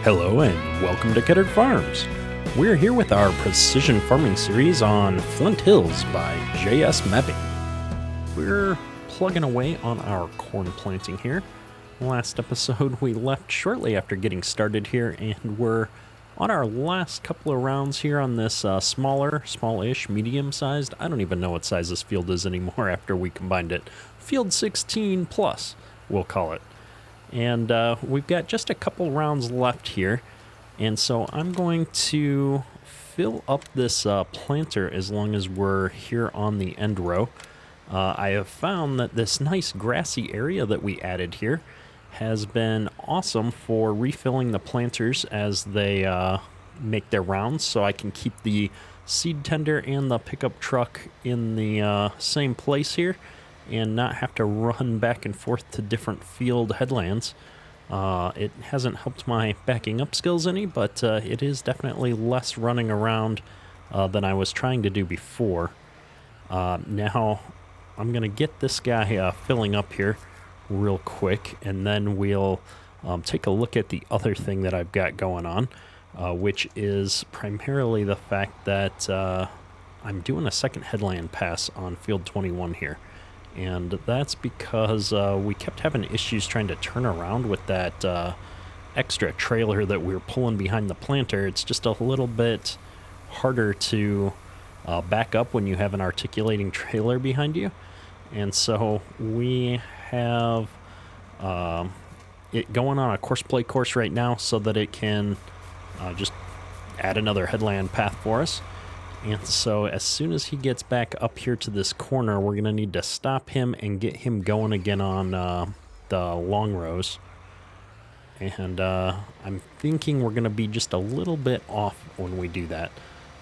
Hello and welcome to Kettard Farms. We're here with our precision farming series on Flint Hills by JS Mapping. We're plugging away on our corn planting here. Last episode we left shortly after getting started here, and we're on our last couple of rounds here on this smallish, medium-sized, I don't even know what size this field is anymore after we combined it. Field 16 plus, we'll call it. And we've got just a couple rounds left here, and so I'm going to fill up this planter as long as we're here on the end row. I have found that this nice grassy area that we added here has been awesome for refilling the planters as they make their rounds, so I can keep the seed tender and the pickup truck in the same place here and not have to run back and forth to different field headlands. It hasn't helped my backing up skills any, but it is definitely less running around than I was trying to do before. Now I'm going to get this guy filling up here real quick, and then we'll take a look at the other thing that I've got going on, which is primarily the fact that I'm doing a second headland pass on field 21 here. And that's because we kept having issues trying to turn around with that extra trailer that we were pulling behind the planter. It's just a little bit harder to back up when you have an articulating trailer behind you. And so we have it going on a course play course right now so that it can just add another headland path for us. And so as soon as he gets back up here to this corner, we're going to need to stop him and get him going again on the long rows. And I'm thinking we're going to be just a little bit off when we do that.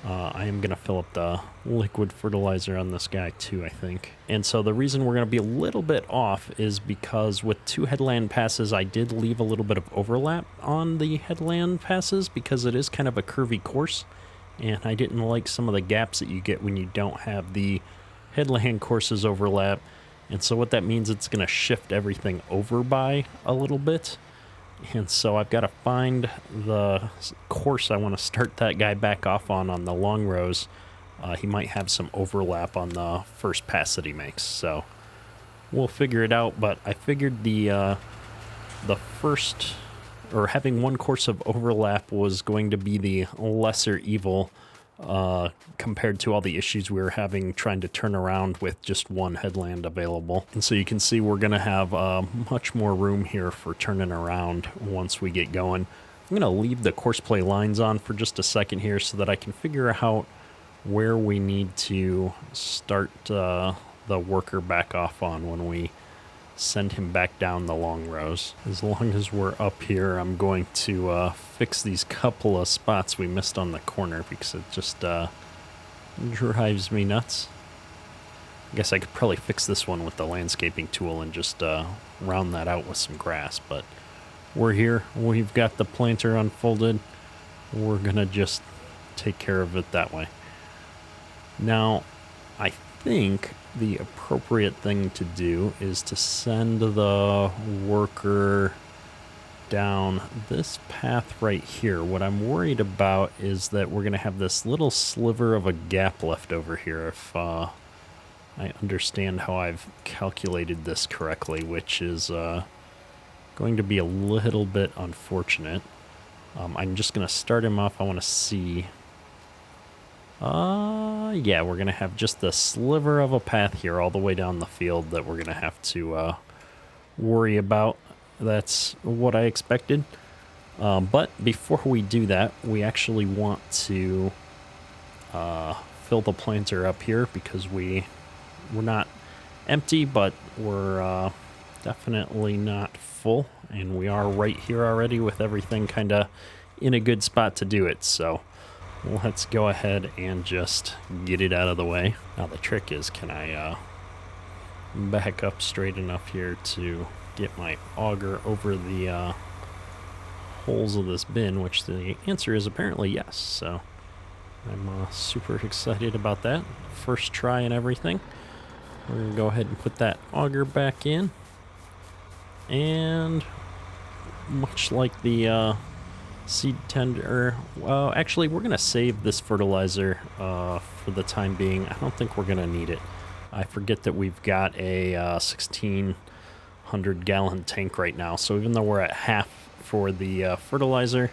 I am going to fill up the liquid fertilizer on this guy too, I think. And so the reason we're going to be a little bit off is because with two headland passes, I did leave a little bit of overlap on the headland passes because it is kind of a curvy course. And I didn't like some of the gaps that you get when you don't have the headland courses overlap. And so what that means, it's going to shift everything over by a little bit. And so I've got to find the course I want to start that guy back off on the long rows. He might have some overlap on the first pass that he makes. So we'll figure it out. But I figured the first, or having one course of overlap, was going to be the lesser evil compared to all the issues we were having trying to turn around with just one headland available. And so you can see we're going to have much more room here for turning around once we get going. I'm going to leave the course play lines on for just a second here so that I can figure out where we need to start the worker back off on when we send him back down the long rows. As long as we're up here, I'm going to fix these couple of spots we missed on the corner because it just drives me nuts. I guess I could probably fix this one with the landscaping tool and just round that out with some grass, but we're here. We've got the planter unfolded. We're gonna just take care of it that way. Now, I think the appropriate thing to do is to send the worker down this path right here. What I'm worried about is that we're going to have this little sliver of a gap left over here if I understand how I've calculated this correctly, which is going to be a little bit unfortunate. I'm just going to start him off. I want to see. Yeah, we're going to have just the sliver of a path here all the way down the field that we're going to have to worry about. That's what I expected. But before we do that, we actually want to fill the planter up here because we're not empty, but we're definitely not full. And we are right here already with everything kind of in a good spot to do it. So let's go ahead and just get it out of the way. Now the trick is, can I back up straight enough here to get my auger over the holes of this bin, which the answer is apparently yes. So I'm super excited about that. First try and everything. We're going to go ahead and put that auger back in. And much like the seed tender. Well, actually, we're going to save this fertilizer for the time being. I don't think we're going to need it. I forget that we've got a 1,600-gallon tank right now. So even though we're at half for the fertilizer,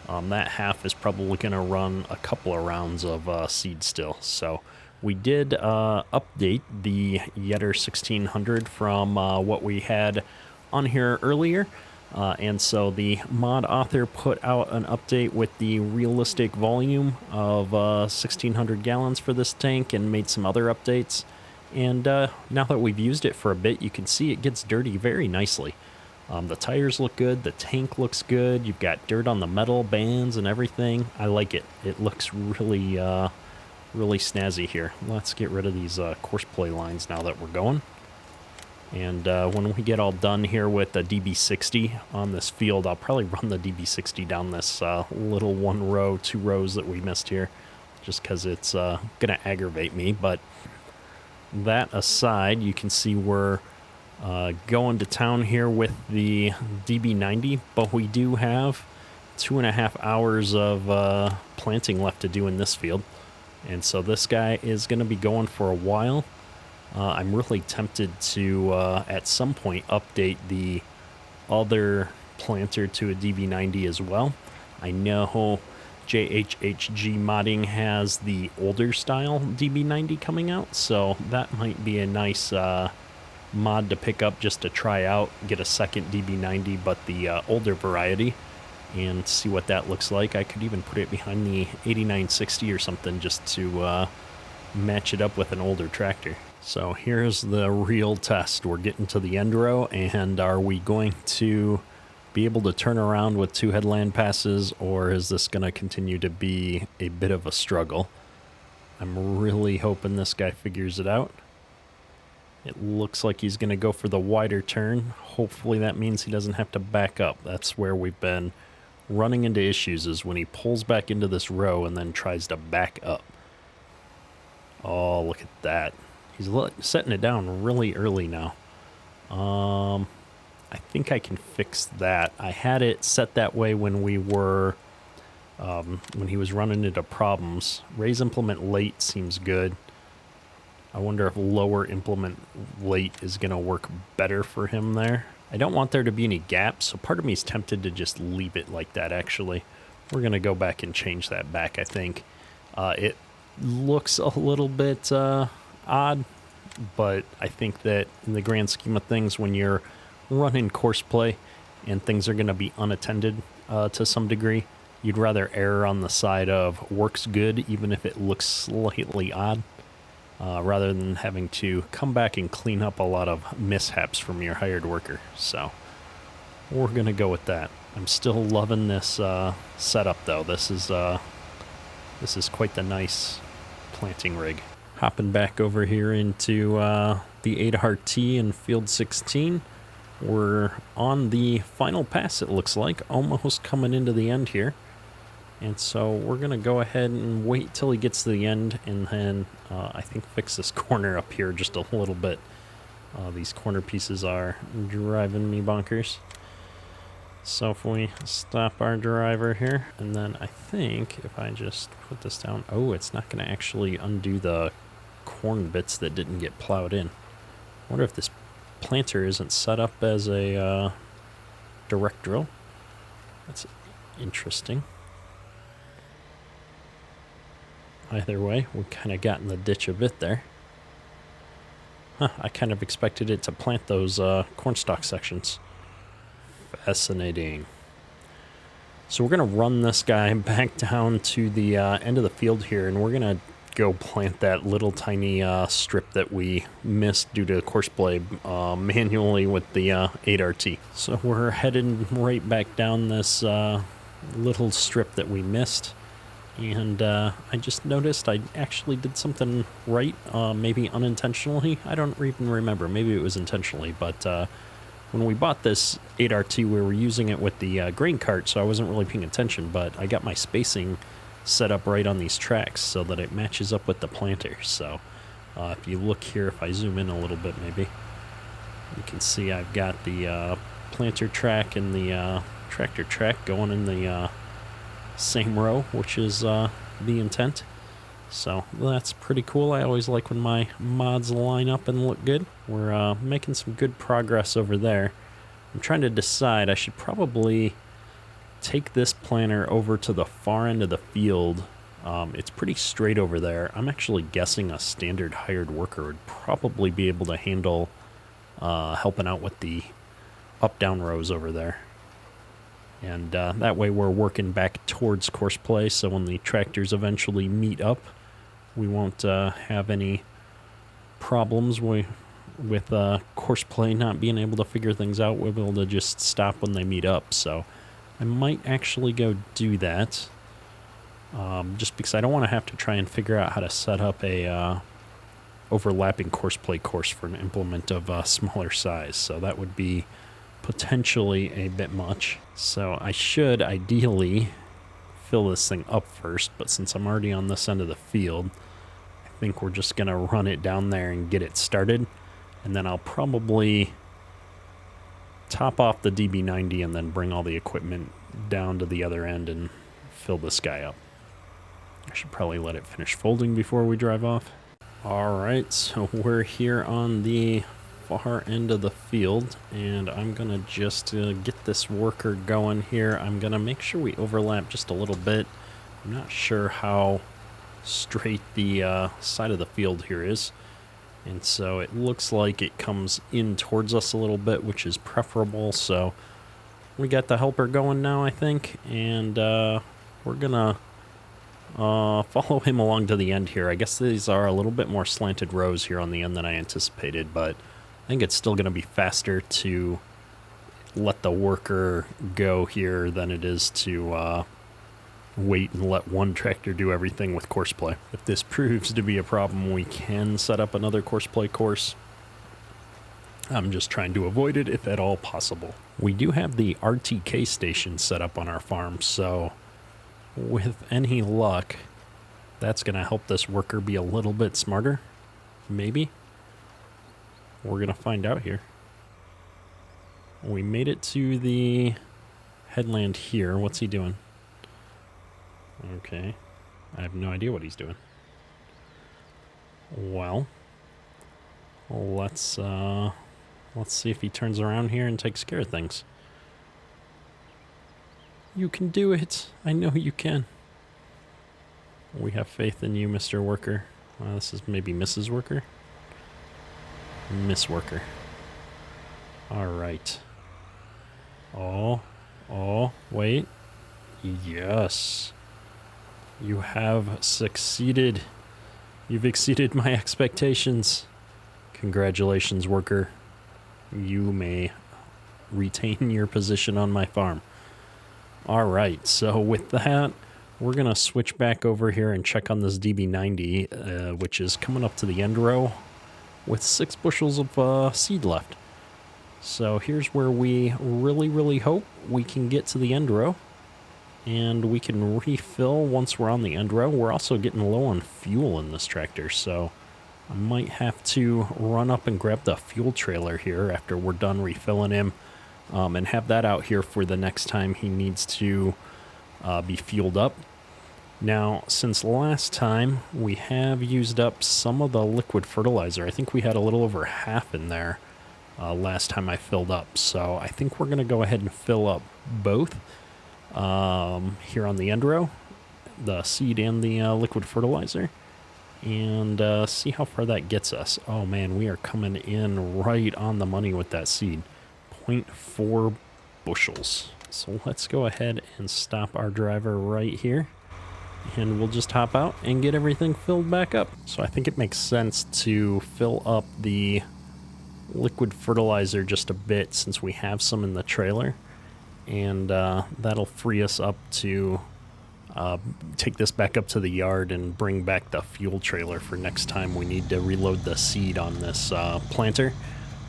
that half is probably going to run a couple of rounds of seed still. So we did update the Yetter 1600 from what we had on here earlier. And so the mod author put out an update with the realistic volume of 1,600 gallons for this tank and made some other updates. And now that we've used it for a bit, you can see it gets dirty very nicely. The tires look good, the tank looks good, you've got dirt on the metal bands and everything. I like it. It looks really, really snazzy here. Let's get rid of these course play lines now that we're going. And when we get all done here with the DB60 on this field, I'll probably run the DB60 down this little 1 row, 2 rows that we missed here, just because it's going to aggravate me. But that aside, you can see we're going to town here with the DB90, but we do have 2.5 hours of planting left to do in this field. And so this guy is going to be going for a while. I'm really tempted to, at some point, update the other planter to a DB90 as well. I know JHHG Modding has the older style DB90 coming out, so that might be a nice mod to pick up just to try out, get a second DB90, but the older variety, and see what that looks like. I could even put it behind the 8960 or something just to match it up with an older tractor. So here's the real test. We're getting to the end row, and are we going to be able to turn around with 2 headland passes, or is this going to continue to be a bit of a struggle? I'm really hoping this guy figures it out. It looks like he's going to go for the wider turn. Hopefully that means he doesn't have to back up. That's where we've been running into issues, is when he pulls back into this row and then tries to back up. Oh, look at that. He's setting it down really early now. I think I can fix that. I had it set that way when we were, when he was running into problems. Raise implement late seems good. I wonder if lower implement late is going to work better for him there. I don't want there to be any gaps, so part of me is tempted to just leave it like that, actually. We're going to go back and change that back, I think. It looks a little bit odd, but I think that in the grand scheme of things, when you're running course play and things are going to be unattended to some degree, you'd rather err on the side of works good, even if it looks slightly odd, rather than having to come back and clean up a lot of mishaps from your hired worker. So we're going to go with that. I'm still loving this setup, though. This is quite the nice planting rig. Hopping back over here into the 8RT in field 16. We're on the final pass, it looks like, almost coming into the end here. And so we're going to go ahead and wait till he gets to the end, and then I think fix this corner up here just a little bit. These corner pieces are driving me bonkers. So if we stop our driver here, and then I think if I just put this down, oh, it's not going to actually undo the corn bits that didn't get plowed in. I wonder if this planter isn't set up as a direct drill. That's interesting. Either way, we kind of got in the ditch a bit there. Huh, I kind of expected it to plant those cornstalk sections. Fascinating. So we're going to run this guy back down to the end of the field here, and we're going to go plant that little tiny strip that we missed due to course play manually with the 8RT. So we're headed right back down this little strip that we missed. And I just noticed I actually did something right, maybe unintentionally. I don't even remember. Maybe it was intentionally. But when we bought this 8RT, we were using it with the grain cart, so I wasn't really paying attention. But I got my spacing set up right on these tracks so that it matches up with the planter. So if you look here, if I zoom in a little bit maybe, you can see I've got the planter track and the tractor track going in the same row, which is the intent. So that's pretty cool. I always like when my mods line up and look good. We're making some good progress over there. I'm trying to decide, I should probably take this planter over to the far end of the field. It's pretty straight over there. I'm actually guessing a standard hired worker would probably be able to handle helping out with the up-down rows over there. And that way we're working back towards course play, so when the tractors eventually meet up, we won't have any problems with course play not being able to figure things out. We'll be able to just stop when they meet up. So I might actually go do that, just because I don't want to have to try and figure out how to set up a overlapping course play course for an implement of a smaller size. So that would be potentially a bit much. So I should ideally fill this thing up first, but since I'm already on this end of the field, I think we're just gonna run it down there and get it started, and then I'll probably top off the DB90 and then bring all the equipment down to the other end and fill this guy up. I should probably let it finish folding before we drive off. Alright, so we're here on the far end of the field, and I'm gonna just get this worker going here. I'm gonna make sure we overlap just a little bit. I'm not sure how straight the side of the field here is, and so it looks like it comes in towards us a little bit, which is preferable. So we got the helper going now, I think, and we're gonna follow him along to the end here. I guess these are a little bit more slanted rows here on the end than I anticipated, but I think it's still going to be faster to let the worker go here than it is to wait and let one tractor do everything with course play. If this proves to be a problem, we can set up another course play course. I'm just trying to avoid it if at all possible. We do have the RTK station set up on our farm, so with any luck, that's going to help this worker be a little bit smarter. Maybe. We're going to find out here. We made it to the headland here. What's he doing? Okay. I have no idea what he's doing. Well, let's see if he turns around here and takes care of things. You can do it. I know you can. We have faith in you, Mr. Worker. This is maybe Mrs. Worker. Miss Worker. All right. Oh, wait. Yes. You have succeeded. You've exceeded my expectations. Congratulations, worker. You may retain your position on my farm. All right, so with that, we're going to switch back over here and check on this DB90, which is coming up to the end row with 6 bushels of seed left. So here's where we really hope we can get to the end row, and we can refill once we're on the end row. We're also getting low on fuel in this tractor, so I might have to run up and grab the fuel trailer here after we're done refilling him, and have that out here for the next time he needs to be fueled up. Now, since last time, we have used up some of the liquid fertilizer. I think we had a little over half in there last time I filled up. So I think we're going to go ahead and fill up both here on the end row, the seed and the liquid fertilizer, and see how far that gets us. Oh man, we are coming in right on the money with that seed. 0.4 bushels. So let's go ahead and stop our driver right here, and we'll just hop out and get everything filled back up. So I think it makes sense to fill up the liquid fertilizer just a bit since we have some in the trailer, and that'll free us up to take this back up to the yard and bring back the fuel trailer for next time we need to reload the seed on this planter.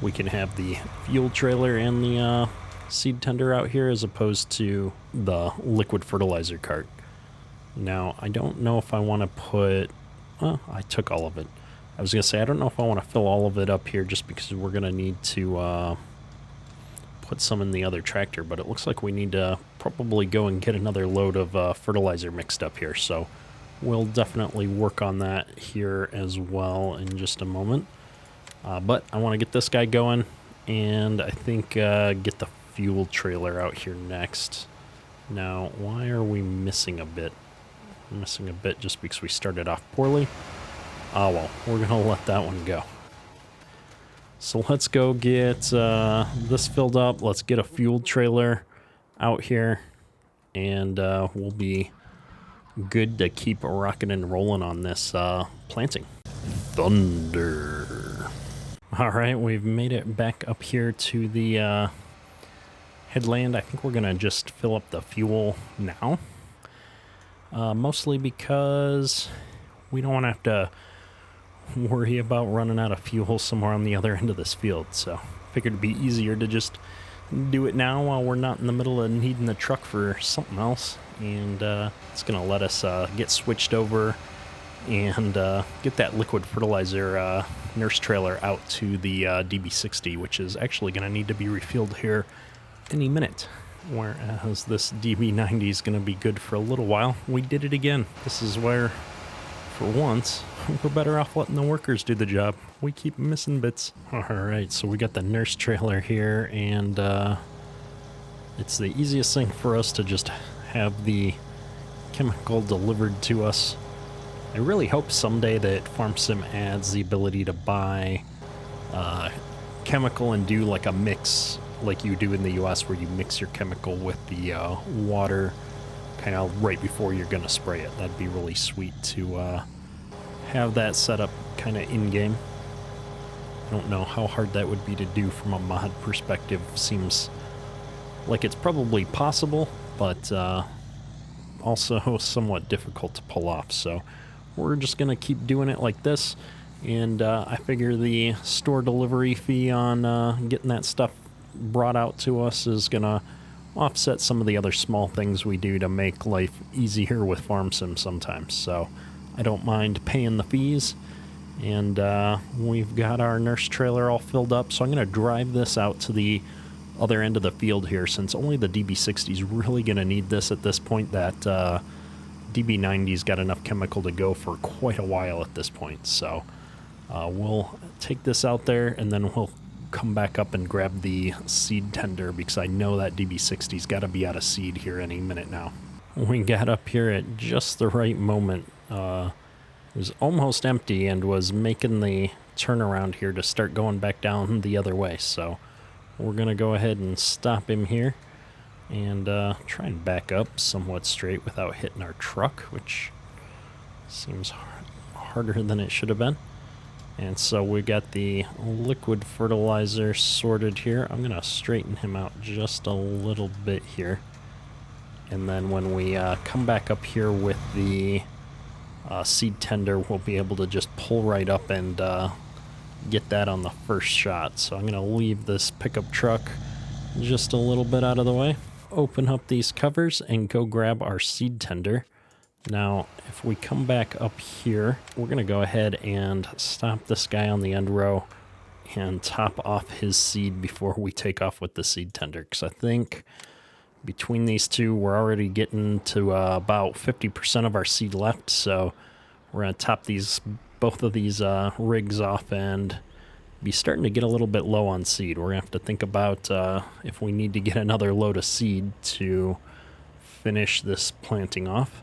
We can have the fuel trailer and the seed tender out here as opposed to the liquid fertilizer cart. Now, I don't know if I want to put... Well, I took all of it. I was going to say, I don't know if I want to fill all of it up here just because we're going to need to put put some in the other tractor, but it looks like we need to probably go and get another load of fertilizer mixed up here. So we'll definitely work on that here as well in just a moment. But I want to get this guy going, and I think get the fuel trailer out here next. Now, why are we missing a bit? We're missing a bit just because we started off poorly. Oh well, we're going to let that one go. So let's go get this filled up. Let's get a fuel trailer out here, and we'll be good to keep rocking and rolling on this planting. Thunder. All right, we've made it back up here to the headland. I think we're going to just fill up the fuel now. Mostly because we don't want to have to worry about running out of fuel somewhere on the other end of this field. So figured it'd be easier to just do it now while we're not in the middle of needing the truck for something else. And it's going to let us get switched over and get that liquid fertilizer nurse trailer out to the DB60, which is actually going to need to be refilled here any minute. Whereas this DB90 is going to be good for a little while. We did it again. This is where, for once, we're better off letting the workers do the job. We keep missing bits. Alright, so we got the nurse trailer here, and it's the easiest thing for us to just have the chemical delivered to us. I really hope someday that FarmSim adds the ability to buy chemical and do like a mix like you do in the US, where you mix your chemical with the water kind of right before you're going to spray it. That'd be really sweet to have that set up kind of in-game. I don't know how hard that would be to do from a mod perspective. Seems like it's probably possible, but also somewhat difficult to pull off. So we're just going to keep doing it like this, and I figure the store delivery fee on getting that stuff brought out to us is going to offset some of the other small things we do to make life easier with FarmSim sometimes. So I don't mind paying the fees, and we've got our nurse trailer all filled up, so I'm going to drive this out to the other end of the field here, since only the DB60 is really going to need this at this point. That DB90's got enough chemical to go for quite a while at this point. So we'll take this out there, and then we'll come back up and grab the seed tender, because I know that DB60's got to be out of seed here any minute now. We got up here at just the right moment. It was almost empty and was making the turnaround here to start going back down the other way. So we're going to go ahead and stop him here and try and back up somewhat straight without hitting our truck, which seems harder than it should have been. And so we got the liquid fertilizer sorted here. I'm going to straighten him out just a little bit here. And then when we come back up here with the seed tender, we'll be able to just pull right up and get that on the first shot. So I'm going to leave this pickup truck just a little bit out of the way, open up these covers, and go grab our seed tender. Now, if we come back up here, we're going to go ahead and stop this guy on the end row and top off his seed before we take off with the seed tender, because I think between these two, we're already getting to about 50% of our seed left. So we're going to top both of these rigs off and be starting to get a little bit low on seed. We're going to have to think about if we need to get another load of seed to finish this planting off.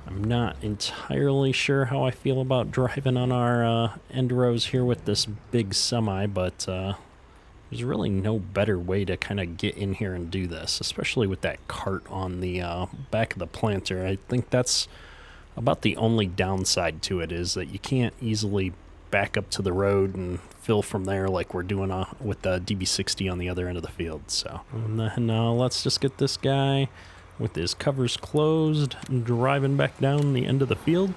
I'm not entirely sure how I feel about driving on our end rows here with this big semi, but there's really no better way to kind of get in here and do this, especially with that cart on the back of the planter. I think that's about the only downside to it, is that you can't easily back up to the road and fill from there like we're doing with the DB60 on the other end of the field. So, and then let's just get this guy with his covers closed, driving back down the end of the field.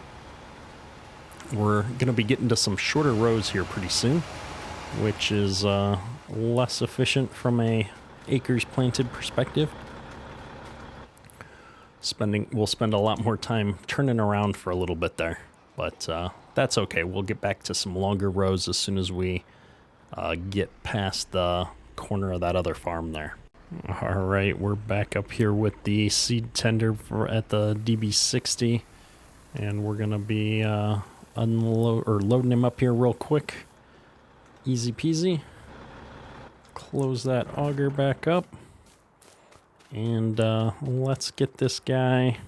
We're going to be getting to some shorter rows here pretty soon, which is less efficient from a acres planted perspective. We'll spend a lot more time turning around for a little bit there, but that's okay. We'll get back to some longer rows as soon as we get past the corner of that other farm there. All right, we're back up here with the seed tender at the DB60, and we're gonna be loading him up here real quick. Easy peasy. Close that auger back up, and let's get this guy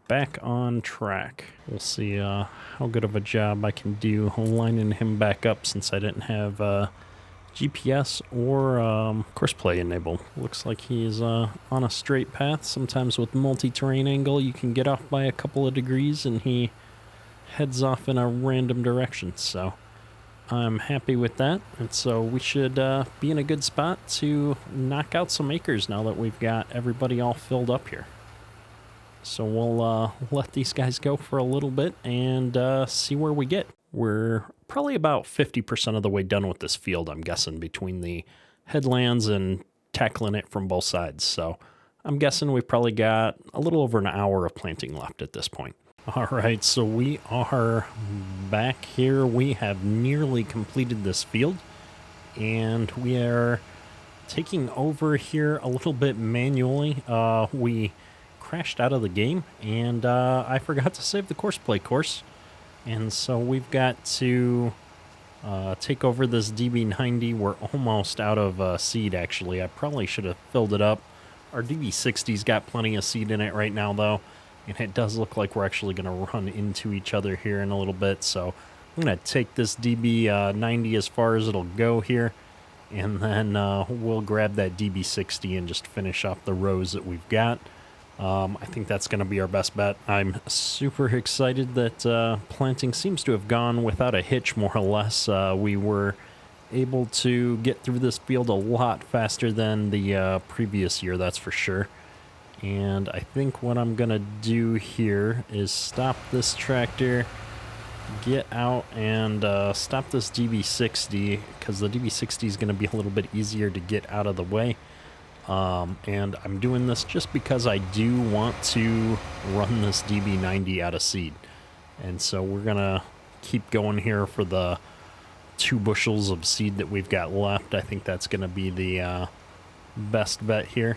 back on track. We'll see how good of a job I can do lining him back up, since I didn't have GPS or course play enabled. Looks like he's on a straight path. Sometimes with multi-terrain angle you can get off by a couple of degrees and he heads off in a random direction, so I'm happy with that. And so we should be in a good spot to knock out some acres now that we've got everybody all filled up here. So we'll let these guys go for a little bit and see where we get. We're probably about 50% of the way done with this field, I'm guessing, between the headlands and tackling it from both sides. So I'm guessing we've probably got a little over an hour of planting left at this point. All right, so we are back here. We have nearly completed this field, and we are taking over here a little bit manually. We crashed out of the game, and I forgot to save the course play course. And so we've got to take over this DB90. We're almost out of seed, actually. I probably should have filled it up. Our DB60's got plenty of seed in it right now, though. And it does look like we're actually going to run into each other here in a little bit. So I'm going to take this DB90 as far as it'll go here. And then we'll grab that DB60 and just finish off the rows that we've got. I think that's going to be our best bet. I'm super excited that planting seems to have gone without a hitch, more or less. We were able to get through this field a lot faster than the previous year, that's for sure. And I think what I'm going to do here is stop this tractor, get out and stop this DB60, because the DB60 is going to be a little bit easier to get out of the way. And I'm doing this just because I do want to run this DB90 out of seed. And so we're going to keep going here for the 2 bushels of seed that we've got left. I think that's going to be the best bet here.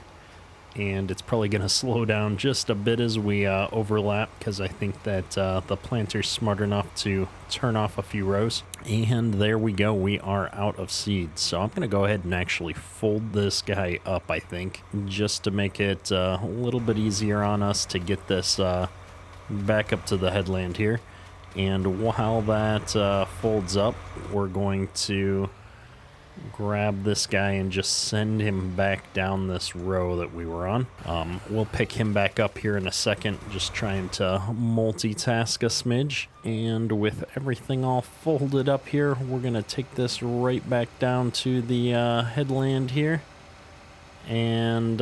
And it's probably going to slow down just a bit as we overlap, because I think that the planter's smart enough to turn off a few rows. And there we go. We are out of seed. So I'm going to go ahead and actually fold this guy up, I think, just to make it a little bit easier on us to get this back up to the headland here. And while that folds up, we're going to grab this guy and just send him back down this row that we were on. We'll pick him back up here in a second, just trying to multitask a smidge. And with everything all folded up here, we're going to take this right back down to the headland here and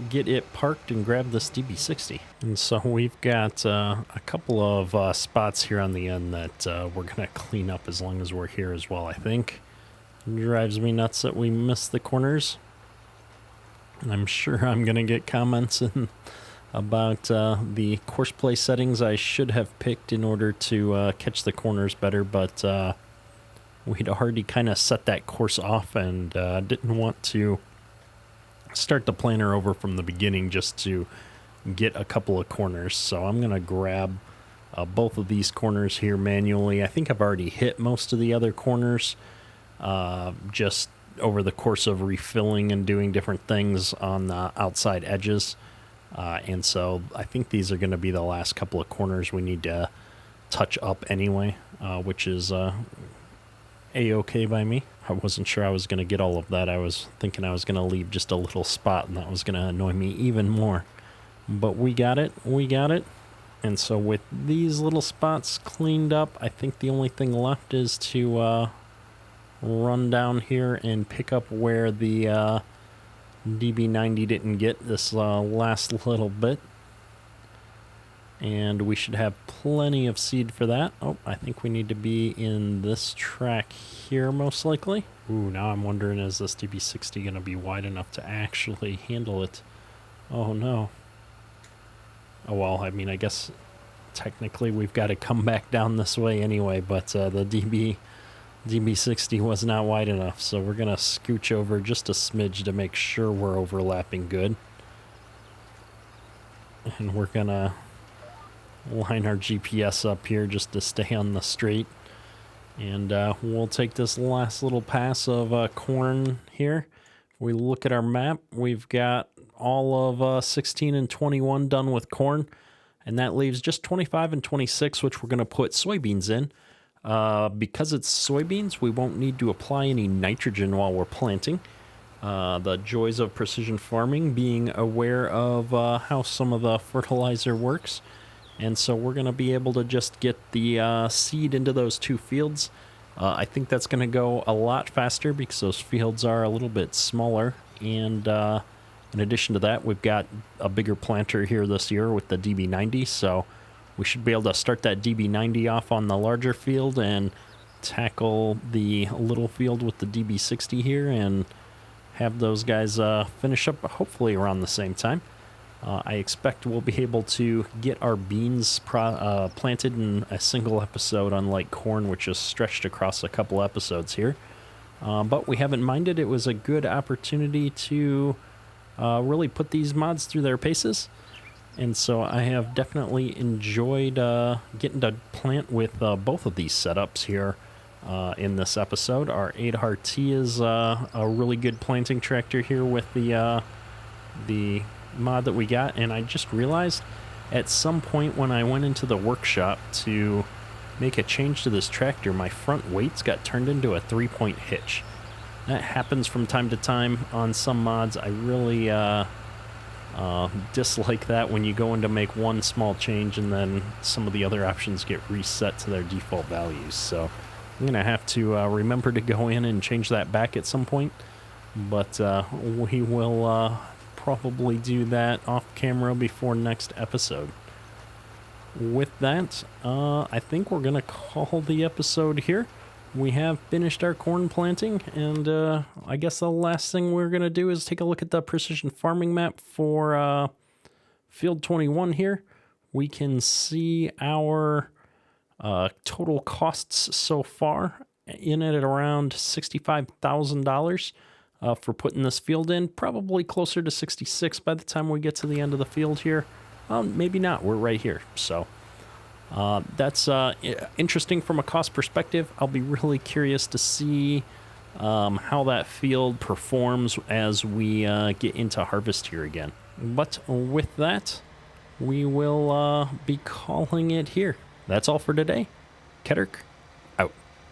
get it parked and grab this DB60. And so we've got a couple of spots here on the end that we're going to clean up as long as we're here as well, I think. Drives me nuts that we missed the corners. And I'm sure I'm going to get comments about the course play settings I should have picked in order to catch the corners better, but we'd already kind of set that course off and didn't want to start the planner over from the beginning just to get a couple of corners. So I'm going to grab both of these corners here manually. I think I've already hit most of the other corners. Just over the course of refilling and doing different things on the outside edges. And so I think these are going to be the last couple of corners we need to touch up anyway, which is A-okay by me. I wasn't sure I was going to get all of that. I was thinking I was going to leave just a little spot, and that was going to annoy me even more. But we got it. We got it. And so with these little spots cleaned up, I think the only thing left is to run down here and pick up where the DB90 didn't get this last little bit. And we should have plenty of seed for that. Oh, I think we need to be in this track here most likely. Ooh, now I'm wondering, is this DB60 going to be wide enough to actually handle it? Oh no. Oh well, I mean, I guess technically we've got to come back down this way anyway, but the DB60 was not wide enough, so we're going to scooch over just a smidge to make sure we're overlapping good. And we're going to line our GPS up here just to stay on the straight. And we'll take this last little pass of corn here. If we look at our map, we've got all of 16 and 21 done with corn. And that leaves just 25 and 26, which we're going to put soybeans in. Because it's soybeans, we won't need to apply any nitrogen while we're planting. The joys of precision farming, being aware of how some of the fertilizer works. And so we're going to be able to just get the seed into those two fields. I think that's going to go a lot faster because those fields are a little bit smaller. And in addition to that, we've got a bigger planter here this year with the DB90. So we should be able to start that DB90 off on the larger field and tackle the little field with the DB60 here and have those guys finish up hopefully around the same time. I expect we'll be able to get our beans planted in a single episode, unlike corn, which is stretched across a couple episodes here. But we haven't minded. It was a good opportunity to really put these mods through their paces. And so I have definitely enjoyed getting to plant with both of these setups here in this episode. Our 8RT is a really good planting tractor here with the mod that we got. And I just realized at some point when I went into the workshop to make a change to this tractor, my front weights got turned into a 3-point hitch. That happens from time to time on some mods. I really dislike that when you go in to make one small change and then some of the other options get reset to their default values. So I'm going to have to remember to go in and change that back at some point. But we will probably do that off camera before next episode. With that, I think we're going to call the episode here. We have finished our corn planting, and I guess the last thing we're going to do is take a look at the precision farming map for Field 21 here. We can see our total costs so far in at around $65,000 for putting this field in. Probably closer to 66 by the time we get to the end of the field here. Maybe not. We're right here, so... that's interesting from a cost perspective. I'll be really curious to see how that field performs as we get into harvest here again. But with that, we will be calling it here. That's all for today. Ketterk